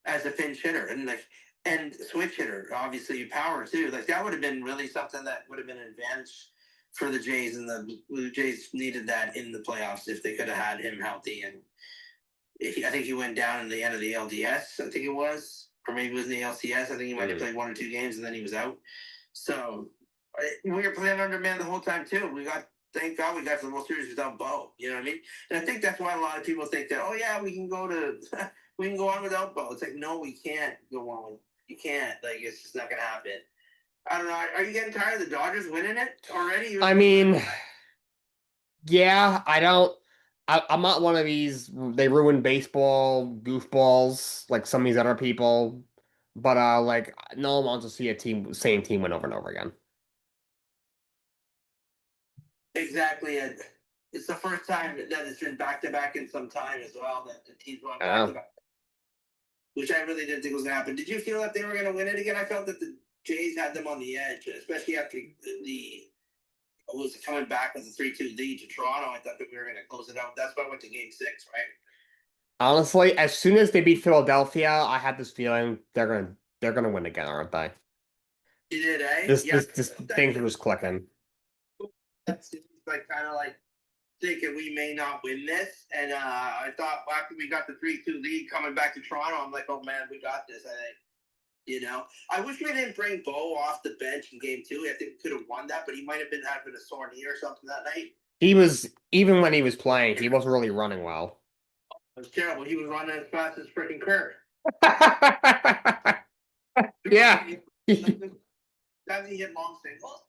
as a pinch hitter and switch hitter. Obviously, power too. Like that would have been really something that would have been an advantage for the Jays, and the Blue Jays needed that in the playoffs if they could have had him healthy. And I think he went down in the end of the LDS. I think it was, or maybe it was in the LCS. I think he might have Mhm. played 1 or 2 games and then he was out. So we were playing under man the whole time too. Thank God we got to the World Series without Bo. You know what I mean? And I think that's why a lot of people think that, oh yeah, we can go to, we can go on without Bo. It's like, no, we can't go on. You can't. Like, it's just not gonna happen. I don't know. Are you getting tired of the Dodgers winning it already? I mean, yeah, I don't. I'm not one of these. They ruin baseball goofballs like some of these other people. But like no one wants to see a same team win over and over again. Exactly. And it's the first time that it's been back to back in some time as well that the teams went I back to know. back, which I really didn't think was going to happen. Did you feel that they were going to win it again? I felt that the Jays had them on the edge, especially after the was coming back with a 3-2 lead to Toronto. I thought that we were going to close it out. That's why I went to Game 6, right? Honestly, as soon as they beat Philadelphia, I had this feeling they're gonna win again, aren't they? You did, eh? This Yeah. this this things were just clicking. That's like kind of like thinking we may not win this. And I thought after we got the 3-2 lead coming back to Toronto, I'm like, oh man, we got this. I think. You know, I wish we didn't bring Bo off the bench in Game 2. I think we could have won that, but he might have been having a sore knee or something that night. He was even when he was playing, he wasn't really running well. It was terrible. He was running as fast as freaking Kirk. Yeah. Doesn't he hit long singles?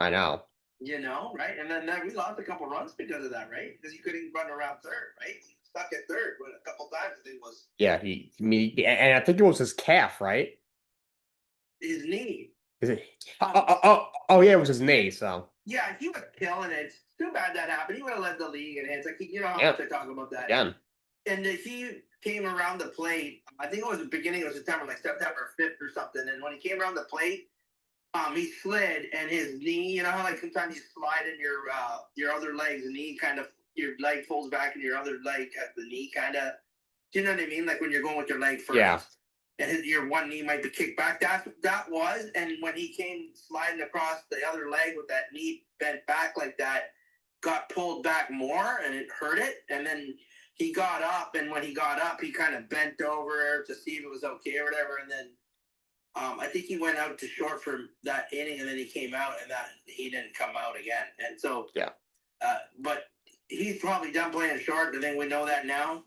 I know. You know, right? And then we lost a couple runs because of that, right? Because he couldn't run around third, right? He stuck at third a couple times. I think it was Yeah, and I think it was his calf, right? his knee. Is it? Um, Oh, yeah, it was his knee. So yeah, he was killing it. It's too bad that happened. He would have led the league in hits. Like you know how yeah, much I talk about that. again, And he came around the plate. I think it was the beginning of September, like September 5th or something. And when he came around the plate, he slid and his knee. You know how like sometimes you slide in your other leg's knee, kind of your leg folds back and your other leg at the knee, kind of. Do you know what I mean? Like when you're going with your leg yeah, first, and your one knee might be kicked back. That was. And when he came sliding across the other leg with that knee bent back like that, got pulled back more and it hurt it. And then he got up, and when he got up, he kind of bent over to see if it was okay or whatever. And then I think he went out to short for that inning, and then he came out, and that he didn't come out again. And so, yeah, but he's probably done playing short. I think we know that now.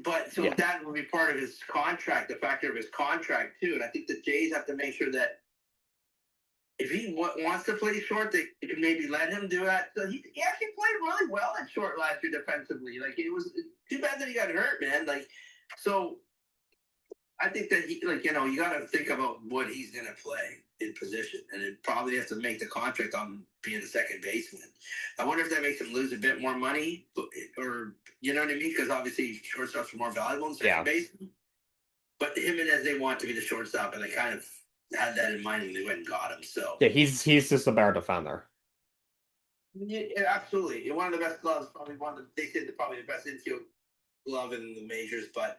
But so yeah, that will be part of his contract, the factor of his contract too. And I think the Jays have to make sure that if he wants to play short, they can maybe let him do that. So he actually played really well at short last year defensively. Like it was too bad that he got hurt, man. Like so, I think that he like you got to think about what he's gonna play in position, and it probably has to make the contract on being a second baseman. I wonder if that makes him lose a bit more money, or you know what I mean? Because obviously shortstops are more valuable than second yeah, baseman. But him and as they want to be the shortstop, and they kind of had that in mind when they went and got him. So yeah. He's just a better defender. yeah, absolutely, one of the best gloves, probably one of the, they said probably the best infield glove in the majors. But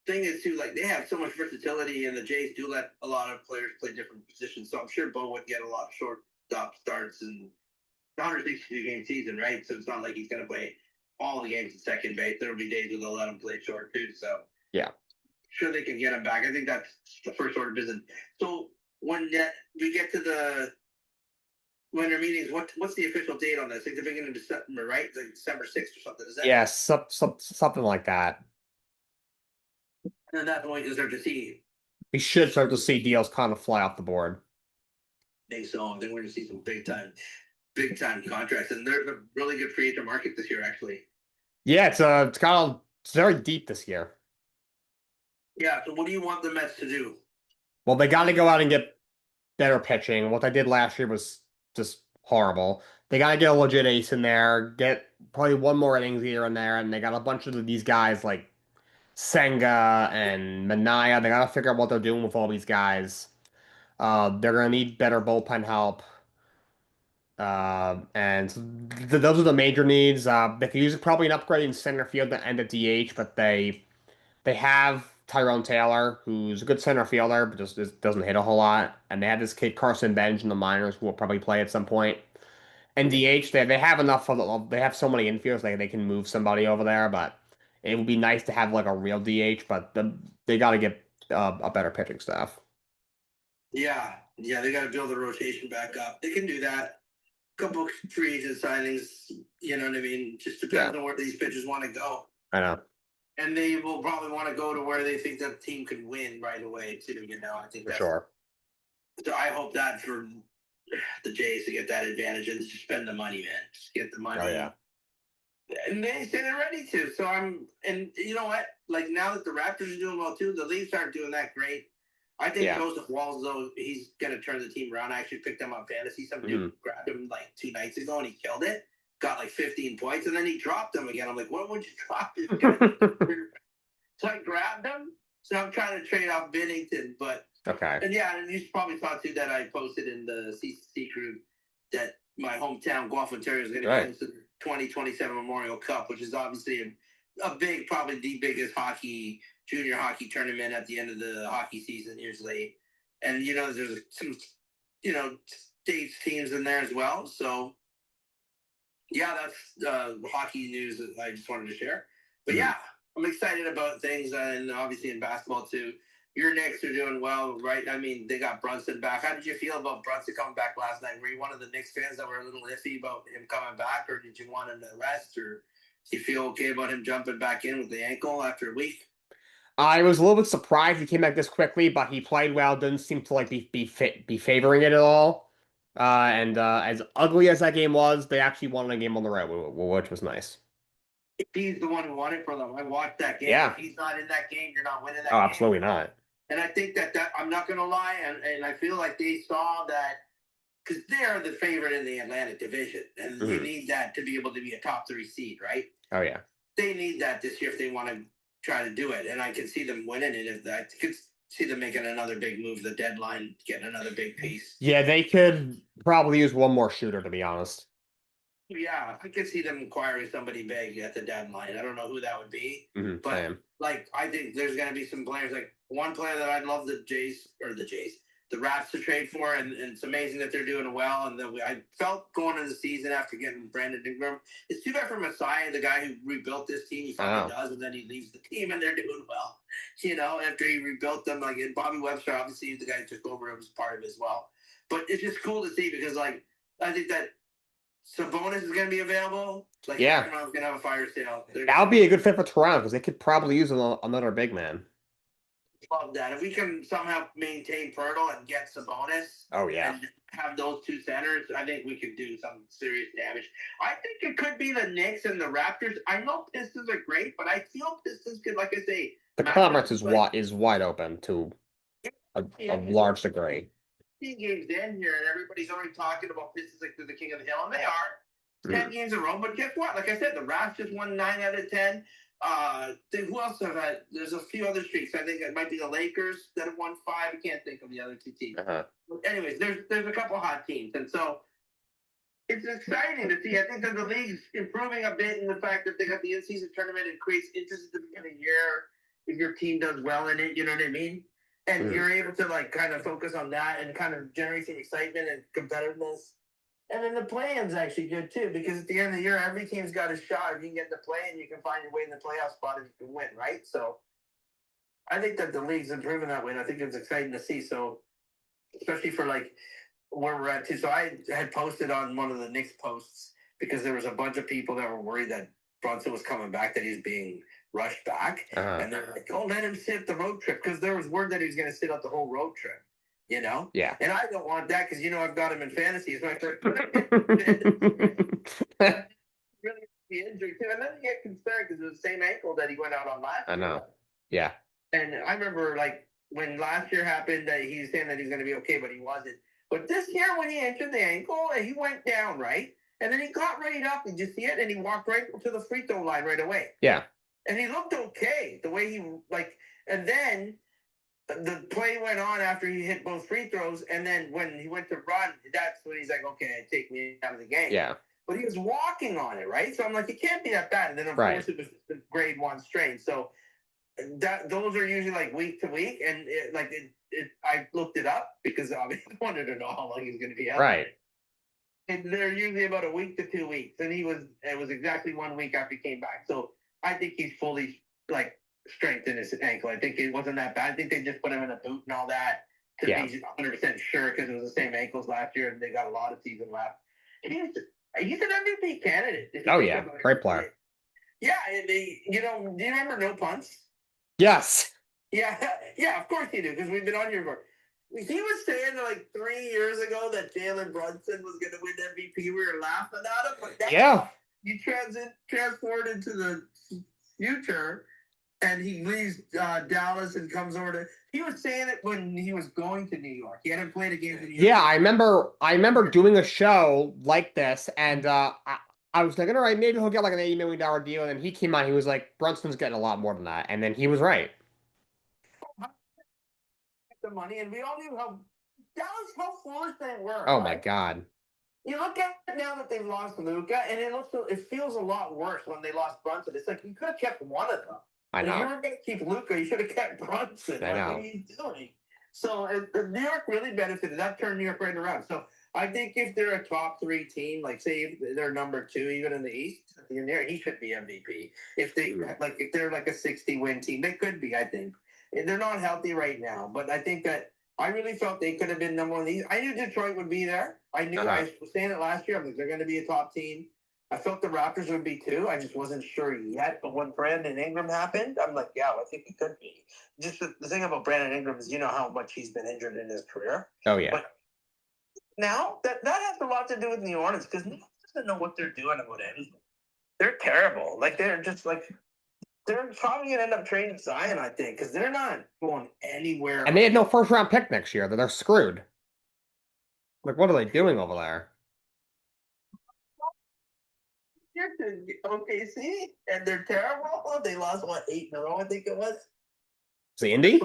thing is too, like they have so much versatility, and the Jays do let a lot of players play different positions. So I'm sure Bo would get a lot of short stop starts and 162 game season, right? So it's not like he's going to play all the games at second base. There'll be days where they'll let him play short too. So Yeah. sure they can get him back. I think that's the first order of business. So when we get to the winter meetings, what's the official date on this? Like the beginning of December, right? Like December 6th or something. Is that? Yeah, something like that. And at that point, you start to see. We should start to see deals kind of fly off the board. I think so. I think we're going to see some big time contracts, and there's a really good free agent market this year, actually. Yeah, it's very deep this year. Yeah. So what do you want the Mets to do? Well, they got to go out and get better pitching. What they did last year was just horrible. They got to get a legit ace in there, get probably one more innings here and there, and they got a bunch of these guys like Senga and Manaya. They got to figure out what they're doing with all these guys. They're gonna need better bullpen help. And those are the major needs. They could use probably an upgrade in center field and at DH, but they have Tyrone Taylor, who's a good center fielder, but just doesn't hit a whole lot. And they have this kid Carson Bench in the minors who will probably play at some point. And DH, they have enough they have so many infielders they can move somebody over there, but it would be nice to have like a real DH, but they got to get a better pitching staff. Yeah, they got to build the rotation back up. They can do that. A couple free agent signings, you know what I mean? Just depends on where these pitchers want to go. I know. And they will probably want to go to where they think that team can win right away too. You know, I think For sure. So I hope that for the Jays to get that advantage and just spend the money, man. Just get the money. Oh yeah. And they say they're ready to. So and you know what? Like now that the Raptors are doing well too, the Leafs aren't doing that great. I think Joseph Walls, though, he's gonna turn the team around. I actually picked him on fantasy. Some dude grabbed him like 2 nights ago and he killed it. Got like 15 points, and then he dropped him again. I'm like, what would you drop this guy? So I grabbed him. So I'm trying to trade off Binnington, but okay. And you probably saw too that I posted in the CCC group that my hometown Guelph, Ontario is going to go into the 2027 Memorial Cup, which is obviously a big, probably the biggest junior hockey tournament at the end of the hockey season usually. And, there's some, states teams in there as well. So, yeah, that's hockey news that I just wanted to share. But, yeah, I'm excited about things, and obviously in basketball too. Your Knicks are doing well, right? I mean, they got Brunson back. How did you feel about Brunson coming back last night? Were you one of the Knicks fans that were a little iffy about him coming back, or did you want him to rest, or do you feel okay about him jumping back in with the ankle after a week? I was a little bit surprised he came back this quickly, but he played well. Didn't seem to like be favoring it at all. And as ugly as that game was, they actually won a game on the road, which was nice. He's the one who won it for them. I watched that game. Yeah. If he's not in that game, you're not winning that game. Oh, absolutely not. And I think that I'm not going to lie, and I feel like they saw that because they're the favorite in the Atlantic Division, and you need that to be able to be a top 3 seed, right? Oh, yeah. They need that this year if they want to try to do it, and I can see them winning it. I could see them making another big move, the deadline, getting another big piece. Yeah, they could probably use one more shooter, to be honest. Yeah, I could see them acquiring somebody big at the deadline. I don't know who that would be, but I think there's going to be some players. Like one player that I'd love the Raps to trade for, and it's amazing that they're doing well. And I felt going into the season after getting Brandon Ingram. It's too bad for Messiah, the guy who rebuilt this team. He finally does, and then he leaves the team, and they're doing well. After he rebuilt them, like and Bobby Webster, obviously the guy who took over, it was part of it as well. But it's just cool to see because I think that Sabonis is going to be available. Sacramento's going to have a fire sale. That'll be a good fit for Toronto because they could probably use another big man. Love that. If we can somehow maintain Pirtle and get Sabonis, and have those 2 centers, I think we could do some serious damage. I think it could be the Knicks and the Raptors. I know Pistons are great, but I feel Pistons could, like I say, the conference is wide open to a large degree. 15 games in here, and everybody's already talking about Pistons like they're the king of the hill, and they are. 10 games in a row, but guess what? Like I said, the Raps just won 9 out of 10. Who else have had? There's a few other streaks. I think it might be the Lakers that have won 5. I can't think of the other 2 teams. But anyways, there's a couple hot teams, and so it's exciting to see. I think that the league's improving a bit in the fact that they got the in-season tournament and creates interest at the beginning of the year. if your team does well in it, you know what I mean? And Mm. you're able to like kind of focus on that and kind of generate some excitement and competitiveness. And then the play-in's actually good too, because at the end of the year, every team's got a shot. If you can get in the play-in, you can find your way in the playoff spot and you can win, right? So I think that the league's improving that way, and I think it's exciting to see. So especially for like where we're at too. So I had posted on one of the Knicks posts because there was a bunch of people that were worried that Brunson was coming back, that he's being rushed back, Uh-huh. and they're like, "Oh, let him sit the road trip," because there was word that he was going to sit out the whole road trip. You know, Yeah. and I don't want that because I've got him in fantasy. So I start really the injury too, and then you get concerned because it was the same ankle that he went out on last I year. know. Yeah. And I remember like when last year happened that he was saying that he's going to be okay, but he wasn't. But this year when he injured the ankle, he went down, right? And then he got right up. Did you see it? And he walked right to the free throw line right away. Yeah. And he looked okay the way he like. And then the play went on after he hit both free throws. And then when he went to run, that's when he's like, okay, take me out of the game. Yeah. But he was walking on it, right? So I'm like, it can't be that bad. And then of course it was the grade 1 strain. So those are usually like week to week, and I looked it up because I wanted to know how long he was going to be out. Right. And they're usually about a week to 2 weeks, and it was exactly 1 week after he came back. So I think he's fully like strengthened his ankle. I think it wasn't that bad. I think they just put him in a boot and all that to be 100% sure because it was the same ankles last year, and they got a lot of season left. And he's an MVP candidate. Oh yeah, great player. Yeah, do you remember No Punts? Yes. Yeah, of course you do, because we've been on here before. He was saying like 3 years ago that Jalen Brunson was going to win MVP. We were laughing at him, but now you transport into the future, and he leaves Dallas and comes over to. He was saying it when he was going to New York. He hadn't played a game in New York. Yeah, I remember doing a show like this, and I was thinking, all right, maybe he'll get like an $80 million deal, and then he came out, he was like, Brunson's getting a lot more than that, and then he was right. The money, and we all knew how foolish they were. Oh my God. You look at it now that they've lost Luka, and it feels a lot worse when they lost Brunson. It's like you could have kept one of them. I know. If you were going to keep Luka, you should have kept Brunson. I know. What are you doing? So New York really benefited. That turned New York right around. So I think if they're a top 3 team, like say if they're number 2 even in the East, in there he should be MVP. If they're like a 60-win team, they could be. I think they're not healthy right now, but I think that I really felt they could have been number 1 of these. I knew Detroit would be there. I knew I was saying it last year. I'm like, they're going to be a top team. I felt the Raptors would be too. I just wasn't sure yet. But when Brandon Ingram happened, I'm like, yeah, I think he could be. Just the thing about Brandon Ingram is how much he's been injured in his career. Oh, yeah. But now that has a lot to do with New Orleans because New Orleans doesn't know what they're doing about anything. They're terrible. Like, they're just like, they're probably going to end up trading Zion, I think, because they're not going anywhere. And they had no first-round pick next year. They're screwed. Like, what are they doing over there? OKC, and they're terrible. They lost, 8 in a row, I think it was. The Indy?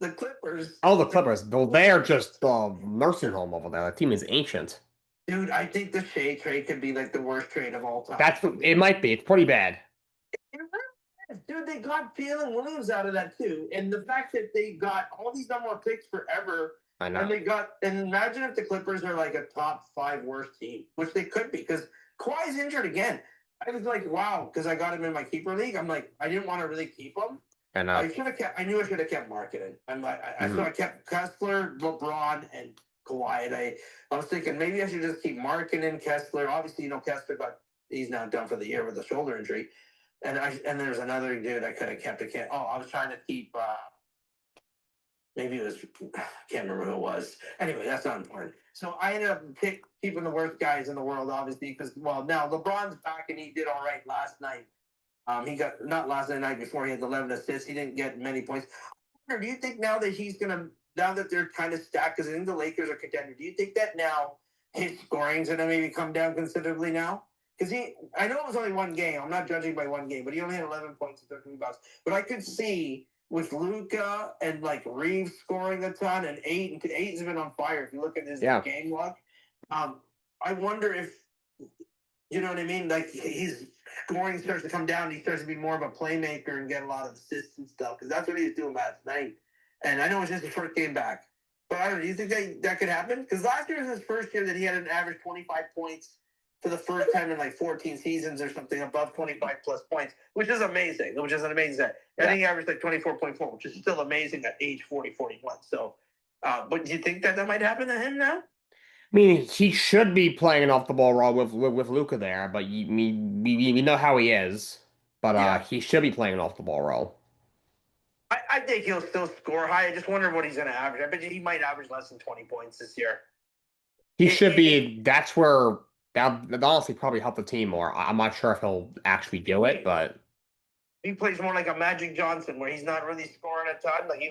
The Clippers. Oh, the Clippers. Well, they're just a nursing home over there. That team is ancient. Dude, I think the Shea trade could be like the worst trade of all time. It might be. It's pretty bad. Dude, they got Jalen Williams out of that too. And the fact that they got all these number 1 picks forever. I know. And imagine if the Clippers are like a top 5 worst team, which they could be, because Kawhi's injured again. I was like, wow, because I got him in my keeper league. I'm like, I didn't want to really keep him. I knew I should have kept marketing. I'm like, so I kept Kessler, LeBron, and Kawhi. And I was thinking maybe I should just keep marketing Kessler. Obviously, Kessler he's now done for the year with a shoulder injury. And there's another dude I could have kept. I was trying to keep. Maybe it was. I can't remember who it was. Anyway, that's not important. So I ended up keeping the worst guys in the world, obviously, because now LeBron's back and he did all right last night. He got not last night before he had 11 assists. He didn't get many points. Do you think now that they're kind of stacked, because I think the Lakers are contender, do you think that now his scoring's going to maybe come down considerably now? Because I know it was only 1 game. I'm not judging by 1 game, but he only had 11 points and 13 rebounds. But I could see with Luka and like Reeves scoring a ton, and Ayton's been on fire. If you look at his game log, I wonder if you know what I mean. Like scoring starts to come down, and he starts to be more of a playmaker and get a lot of assists and stuff, because that's what he was doing last night. And I know it's just his first game back, but I don't know. Do you think that could happen? Because last year was his first year that he had an average 25 points for the first time in like 14 seasons or something, above 25 plus points, which is amazing. Which is an amazing set. I think he averaged like 24.4, which is still amazing at age 40, 41. So, but do you think that might happen to him now? I mean, he should be playing an off the ball role with Luca there, but we know how he is. But Yeah. he should be playing an off the ball role. I think he'll still score high. I just wonder what he's going to average. I bet he might average less than 20 points this year. He should be. That's where that honestly probably help the team more. I'm not sure if he'll actually do it, but He plays more like a Magic Johnson, where he's not really scoring a ton. Like,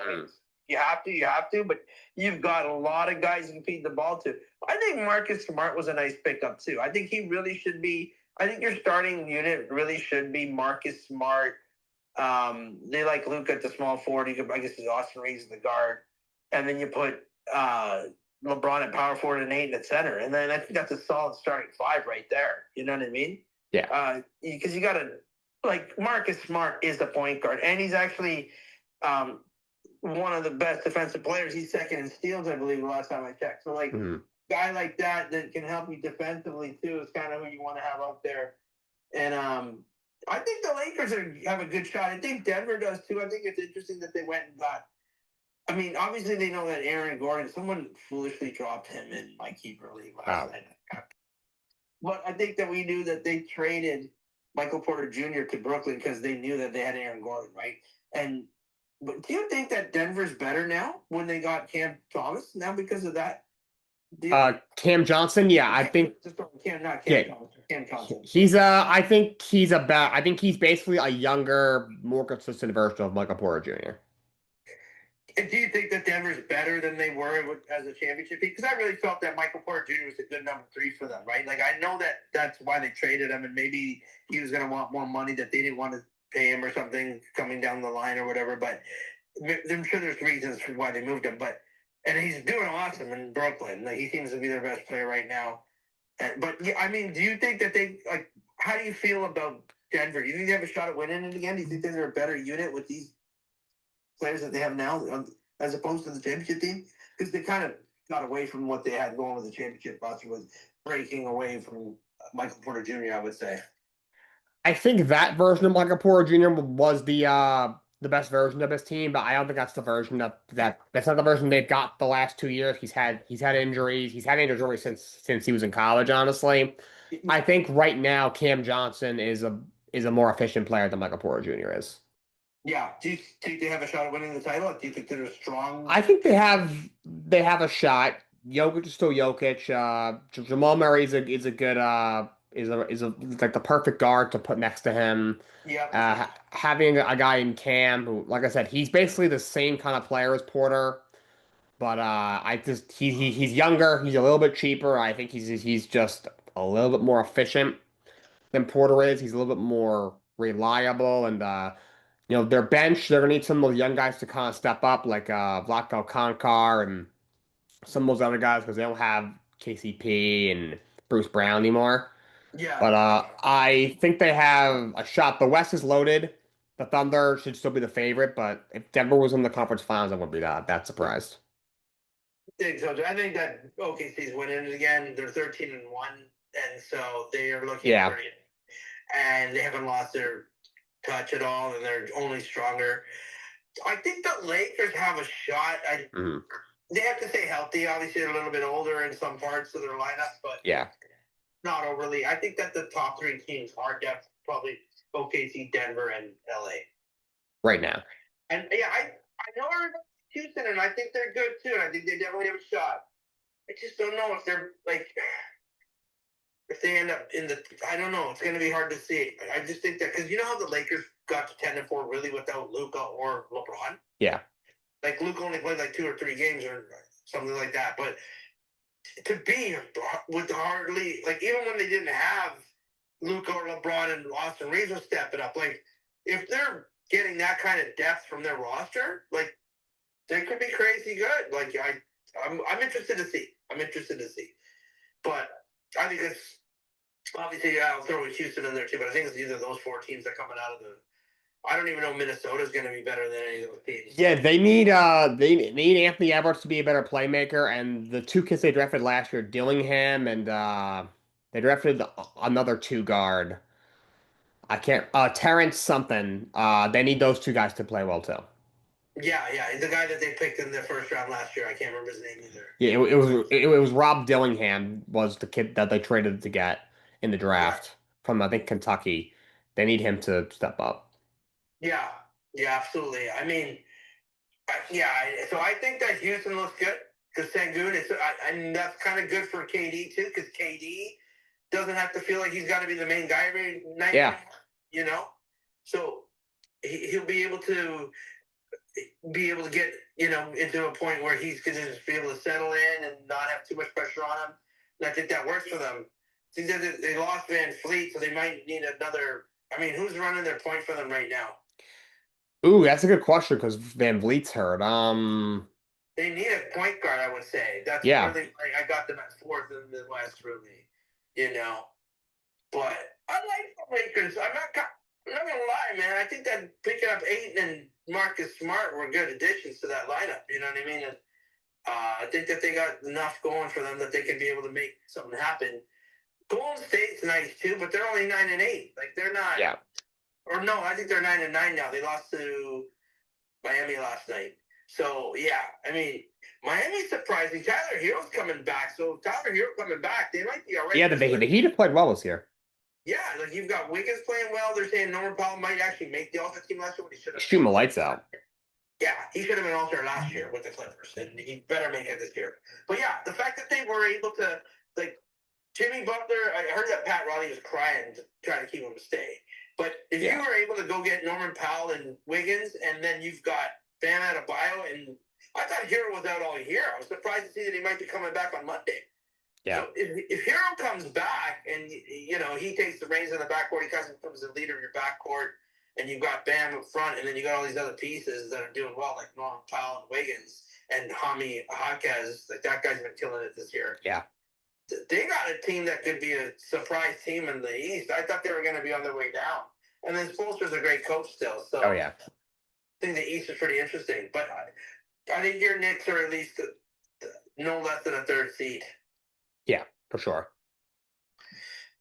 you have to, but you've got a lot of guys you can feed the ball to. I think Marcus Smart was a nice pickup too. I think he really should be. I think your starting unit really should be Marcus Smart. They like Luke at the small forward. I guess it's Austin Reeves in the guard, and then you put LeBron at power forward and Nate at center, and then I think that's a solid starting five right there. You know what I mean? yeah. Because you got to, like, Marcus Smart is the point guard, and he's actually one of the best defensive players. He's second in steals, I believe, the last time I checked. So, like, guy like that can help you defensively too is kind of who you want to have out there. And I think the Lakers have a good shot. I think Denver does too. I think it's interesting that they went and got. I mean, obviously they know that Aaron Gordon. Someone foolishly dropped him in my keeper league last night. But I think that we knew that they traded Michael Porter Jr. to Brooklyn because they knew that they had Aaron Gordon, right? But do you think that Denver's better now when they got Cam Thomas now because of that? Cam Johnson, yeah, I think not Cam Thomas, Cam Johnson. I think he's basically a younger, more consistent version of Michael Porter Jr. And do you think that Denver's better than they were as a championship team? Because I really felt that Michael Porter Jr. was a good number 3 for them, right? Like, I know that that's why they traded him, and maybe he was going to want more money that they didn't want to pay him or something coming down the line or whatever. But I'm sure there's reasons for why they moved him. And he's doing awesome in Brooklyn. Like, he seems to be their best player right now. But yeah, I mean, do you think that how do you feel about Denver? Do you think they have a shot at winning it again? Do you think they're a better unit with these players that they have now as opposed to the championship team? Because they kind of got away from what they had going with the championship roster, was breaking away from Michael Porter Jr., I would say. I think that version of Michael Porter Jr. was the best version of his team, but I don't think that's the version that's not the version they've got the last 2 years. He's had injuries. He's had injuries since he was in college, honestly. I think right now Cam Johnson is a more efficient player than Michael Porter Jr. is. Yeah. Do you think they have a shot at winning the title? Do you think they're strong? I think they have a shot. Jokic is still Jokic. Jamal Murray is a good is like the perfect guard to put next to him. Yeah. Having a guy in Cam who, like I said, he's basically the same kind of player as Porter, but he's younger. He's a little bit cheaper. I think he's just a little bit more efficient than Porter is. He's a little bit more reliable, and their bench, they're gonna need some of those young guys to kind of step up, like Vlatko Konkar and some of those other guys, because they don't have KCP and Bruce Brown anymore. Yeah. But I think they have a shot. The West is loaded. The Thunder should still be the favorite, but if Denver was in the conference finals, I wouldn't be that surprised. I think that OKC's winning it again. They're 13-1, and so they are looking Yeah. great. And they haven't lost their touch at all, and they're only stronger. I think the Lakers have a shot. They have to stay healthy. Obviously, they're a little bit older in some parts of their lineup, but yeah, not overly. I think that the top 3 teams are definitely probably OKC, Denver, and LA right now. And yeah, I know everybody's Houston, and I think they're good too. And I think they definitely have a shot. I just don't know if they're if they end up in the. I don't know. It's going to be hard to see. I just think that because you know how the Lakers got to 10-4 really without Luka or LeBron. Yeah. Like, Luka only played like 2 or 3 games or something like that. But to be with hardly, like, even when they didn't have Luka or LeBron and Austin Reeves was stepping up, like, if they're getting that kind of depth from their roster, like, they could be crazy good. Like, I'm interested to see. But I think it's Obviously, yeah, I'll throw Houston in there too, but I think it's either those four teams that are coming out of the. I don't even know Minnesota's going to be better than any of those teams. Yeah, they need Anthony Edwards to be a better playmaker, and the two kids they drafted last year, Dillingham and they drafted another two guard. I can't Terrence something. They need those two guys to play well too. Yeah, yeah, the guy that they picked in the first round last year, I can't remember his name either. Yeah, it was Rob Dillingham was the kid that they traded to get in the Right. draft from I think Kentucky. They need him to step up. Yeah, yeah, absolutely. I mean, yeah, so I think that Houston looks good because Sangoon is, and that's kind of good for KD too because KD doesn't have to feel like he's got to be the main guy every night Yeah. anymore, you know. So he'll be able to get into a point where he's going to just be able to settle in and not have too much pressure on him. And I think that works for them. I think that they lost Van Fleet, so they might need another. I mean, who's running their point for them right now? Ooh, that's a good question because Van Vliet's hurt. They need a point guard, I would say. That's where Yeah. I got them at fourth in the West, really. You know, but I like the Lakers. I'm not gonna lie, man. I think that picking up Ayton and Marcus Smart were good additions to that lineup. You know what I mean? And, I think that they got enough going for them that they can be able to make something happen. Golden State's nice too, but they're only 9-8. Like they're not. Yeah. Or no, I think they're 9-9 now. They lost to Miami last night. So yeah, I mean, Miami's surprising. Tyler Hero's coming back. So Tyler Hero coming back, they might be all right Yeah, this the way. Heat have played well this year. Yeah, like you've got Wiggins playing well. They're saying Norman Powell might actually make the All-Star team last year, but he should have Shooting been. the lights out. Yeah, he should have been All-Star last year with the Clippers, and he better make it this year. But yeah, the fact that they were able to, like, Jimmy Butler, I heard that Pat Riley was crying trying to keep him to stay. But if you Yeah. were able to go get Norman Powell and Wiggins, and then you've got Bam Adebayo, and I thought Hero was out all year. I was surprised to see that he might be coming back on Monday. Yeah. So if Hero comes back and he takes the reins in the backcourt, he becomes the leader of your backcourt, and you've got Bam up front, and then you got all these other pieces that are doing well, like Norman Powell and Wiggins and Hami Hakas. Like that guy's been killing it this year. Yeah. They got a team that could be a surprise team in the East. I thought they were going to be on their way down. And then Spoelstra's a great coach still. So Oh yeah. I think the East is pretty interesting. But I think your Knicks are at least no less than a third seed. Yeah, for sure.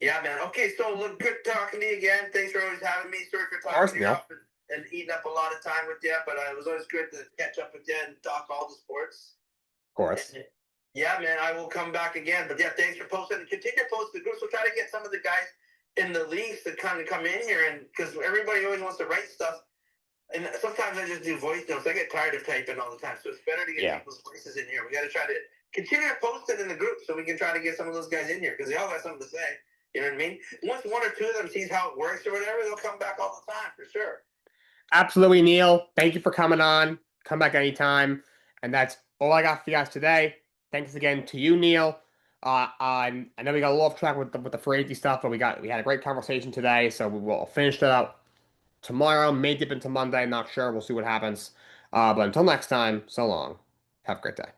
Yeah, man. Okay, so look, good talking to you again. Thanks for always having me. Sorry for Ours, talking you Neil. up and eating up a lot of time with you, but it was always good to catch up with you and talk all the sports. Of course. And, yeah, man, I will come back again. But yeah, thanks for posting. Continue to post the groups. We'll try to get some of the guys in the leagues to kind of come in here, and because everybody always wants to write stuff. And sometimes I just do voice notes. I get tired of typing all the time, so it's better to get people's voices in here. We got to try to continue to post it in the group so we can try to get some of those guys in here because they all got something to say. You know what I mean? Once one or two of them sees how it works or whatever, they'll come back all the time for sure. Absolutely, Neil. Thank you for coming on. Come back anytime. And that's all I got for you guys today. Thanks again to you, Neil. I know we got a little off track with the free agency stuff, but we had a great conversation today, so we will finish that up tomorrow. May dip into Monday. Not sure. We'll see what happens. But until next time, so long. Have a great day.